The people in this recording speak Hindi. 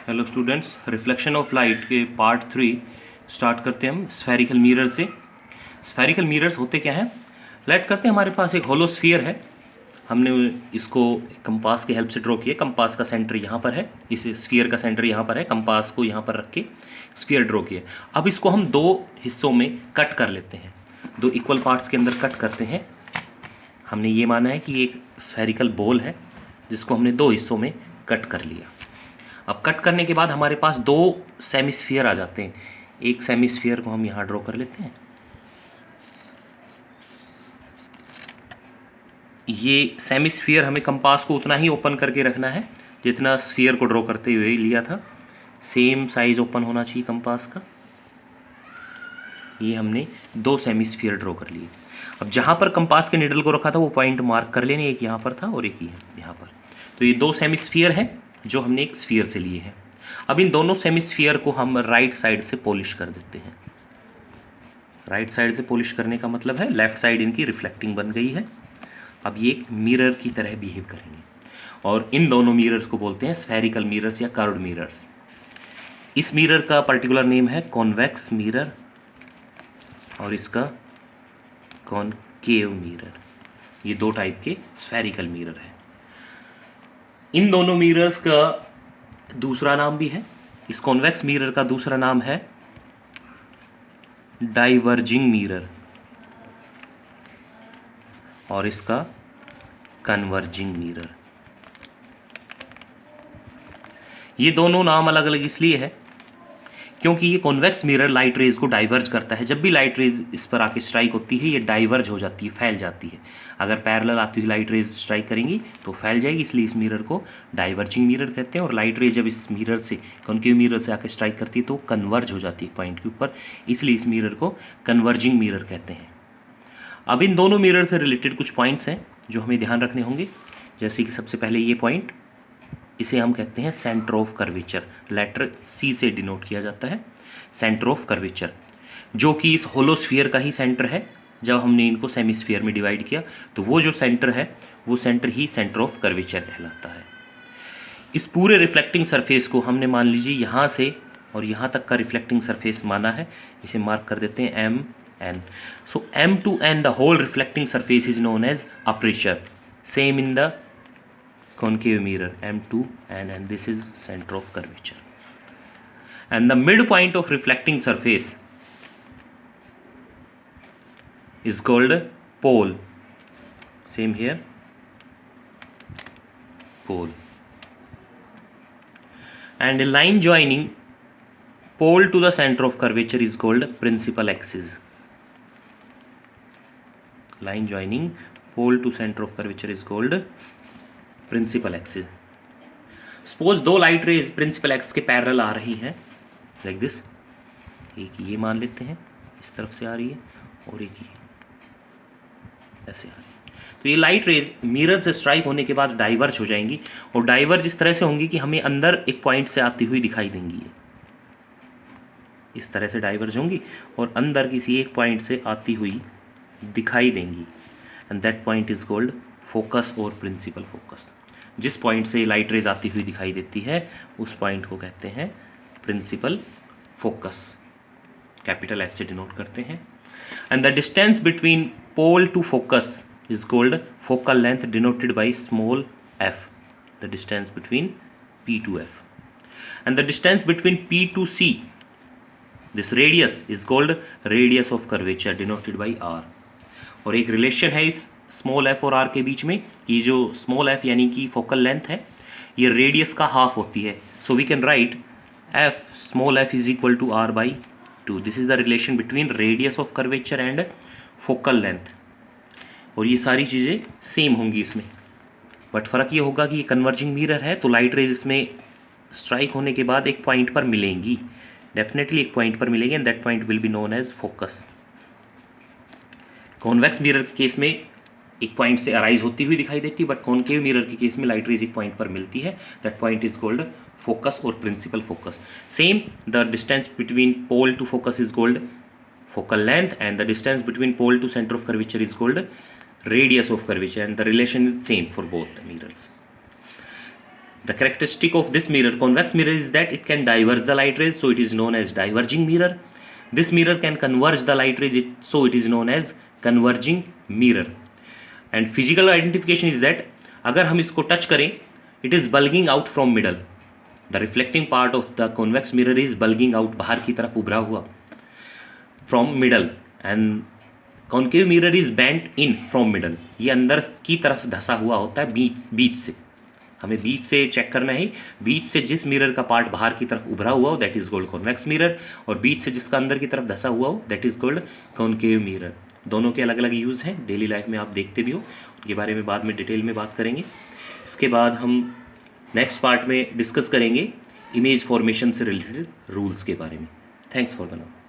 Hello students, reflection of light के पार्ट 3 स्टार्ट करते हैं हम स्फेरिकल मिरर से। स्फेरिकल मिरर्स होते क्या हैं? लेट करते हैं हमारे पास एक होलो स्फीयर है। हमने इसको कंपास के हेल्प से ड्रॉ किया। कंपास का सेंटर यहाँ पर है, इस स्फीयर का सेंटर यहाँ पर है। कंपास को यहाँ पर रख के स्फीयर ड्रॉ किया। अब इसको हम दो हिस्सों में कट कर लेते हैं, दो इक्वल पार्ट्स के अंदर कट करते हैं। हमने ये माना है कि एक स्फेरिकल बॉल है जिसको हमने दो हिस्सों में कट कर लिया। अब कट करने के बाद हमारे पास दो सेमीस्फीयर आ जाते हैं। एक सेमीस्फीयर को हम यहाँ ड्रॉ कर लेते हैं। ये सेमीस्फीयर हमें कंपास को उतना ही ओपन करके रखना है जितना स्फीयर को ड्रॉ करते हुए लिया था। सेम साइज ओपन होना चाहिए कंपास का। ये हमने दो सेमीस्फीयर ड्रॉ कर लिए। अब जहाँ पर कंपास के निडल को रखा था वो पॉइंट मार्क कर लेने, एक यहाँ पर था और एक यहाँ पर। तो ये दो सेमीस्फीयर हैं जो हमने एक स्फीयर से लिए हैं। अब इन दोनों सेमीस्फीयर को हम राइट साइड से पॉलिश कर देते हैं। राइट साइड से पॉलिश करने का मतलब है लेफ्ट साइड इनकी रिफ्लेक्टिंग बन गई है। अब ये एक मिरर की तरह बिहेव करेंगे और इन दोनों मिरर्स को बोलते हैं स्फेरिकल मिरर्स या कर्व्ड मिरर्स। इस मिरर का पर्टिकुलर नेम है कॉन्वेक्स मिरर और इसका कॉनकेव मिरर। ये दो टाइप के स्फेरिकल मिरर है। इन दोनों मिरर्स का दूसरा नाम भी है। इस कॉन्वेक्स मिरर का दूसरा नाम है डाइवर्जिंग मिरर और इसका कन्वर्जिंग मिरर। ये दोनों नाम अलग अलग इसलिए है क्योंकि ये कॉन्वेक्स मिरर लाइट रेज को डाइवर्ज करता है। जब भी लाइट रेज इस पर आके स्ट्राइक होती है ये डाइवर्ज हो जाती है, फैल जाती है। अगर पैरेलल आती हुई लाइट रेज स्ट्राइक करेंगी तो फैल जाएगी, इसलिए इस मिरर को डाइवर्जिंग मिरर कहते हैं। और लाइट रेज जब इस मिरर से कॉन्केव मिरर से आके स्ट्राइक करती है तो कन्वर्ज हो जाती है पॉइंट के ऊपर, इसलिए इस मिरर को कन्वर्जिंग मिरर कहते हैं। अब इन दोनों मिरर से रिलेटेड कुछ पॉइंट्स हैं जो हमें ध्यान रखने होंगे। जैसे कि सबसे पहले ये पॉइंट, इसे हम कहते हैं सेंटर ऑफ कर्वेचर। लेटर सी से डिनोट किया जाता है सेंटर ऑफ कर्वेचर, जो कि इस होलोस्फीयर का ही सेंटर है। जब हमने इनको सेमीस्फीयर में डिवाइड किया तो वो जो सेंटर है वो centre he centre of curvature कहलाता है। इस पूरे रिफ्लेक्टिंग सरफेस को हमने मान लीजिए यहाँ से और यहाँ तक का रिफ्लेक्टिंग सरफेस माना है। इसे मार्क कर देते हैं M N. So M to N the whole reflecting surface is known as aperture. Same in the concave mirror M2 and this is center of curvature. And the midpoint of reflecting surface is called pole. Same here, pole. And a line joining pole to the center of curvature is called principal axis. Line joining pole to center of curvature is called principal axis. Suppose दो लाइट रेज प्रिंसिपल एक्सिस के पैरेलल आ रही है लाइक दिस। एक ये मान लेते हैं इस तरफ से आ रही है और एक ये ऐसे आ रही है। तो ये लाइट रेज मिरर से स्ट्राइक होने के बाद डाइवर्ज हो जाएंगी और डाइवर्ज इस तरह से होंगी कि हमें अंदर एक पॉइंट से आती हुई दिखाई देंगी। ये इस तरह से डाइवर्ज होंगी और अंदर किसी एक पॉइंट से आती हुई दिखाई देंगी and that point is called focus और प्रिंसिपल फोकस। जिस पॉइंट से लाइट रेज आती हुई दिखाई देती है उस पॉइंट को कहते हैं प्रिंसिपल फोकस। कैपिटल एफ से डिनोट करते हैं। And the distance between pole to focus is called focal length denoted by small F. The distance between P to F and the distance between P to C, this radius is called radius of curvature denoted by R. और एक रिलेशन है इस स्मॉल एफ और आर के बीच में। ये जो स्मॉल एफ यानी कि फोकल लेंथ है ये रेडियस का हाफ होती है। So we can write F small F is equal to R by 2। This is the relation between radius of curvature and focal length. और ये सारी चीज़ें सेम होंगी इसमें, बट फ़र्क ये होगा कि ये कन्वर्जिंग मिरर है तो लाइट रेज इसमें स्ट्राइक होने के बाद एक पॉइंट पर मिलेंगी, डेफिनेटली एक पॉइंट पर मिलेंगे and that point will be known as focus. Convex mirror के केस में एक पॉइंट से अराइज होती हुई दिखाई देती है, बट कॉनकेव मिरर के केस में लाइट रेज एक पॉइंट पर मिलती है। That point is called focus और principal focus. Same the distance between pole to focus is called focal length and the distance between pole to centre of curvature is called radius of curvature and the relation is same for both the mirrors. The characteristic of this mirror, convex mirror, is that it can diverge the light rays, so it is known as diverging mirror. This mirror can converge the light rays, so it is known as converging mirror. And physical identification is that अगर हम इसको टच करें, it is bulging out from middle. The reflecting part of the convex mirror is bulging out, बाहर की तरफ उभरा हुआ, from middle, and concave mirror is bent in from middle. ये अंदर की तरफ धसा हुआ होता है बीच से. हमें बीच से चेक करना है, बीच से जिस मिरर का पार्ट बाहर की तरफ उभरा हुआ हो that is called convex mirror, और बीच से जिसका अंदर की तरफ धसा हुआ हो that is called concave mirror. दोनों के अलग अलग यूज़ हैं, डेली लाइफ में आप देखते भी हो, उनके बारे में बाद में डिटेल में बात करेंगे. इसके बाद हम नेक्स्ट पार्ट में डिस्कस करेंगे इमेज फॉर्मेशन से रिलेटेड रूल्स के बारे में. Thanks for the now.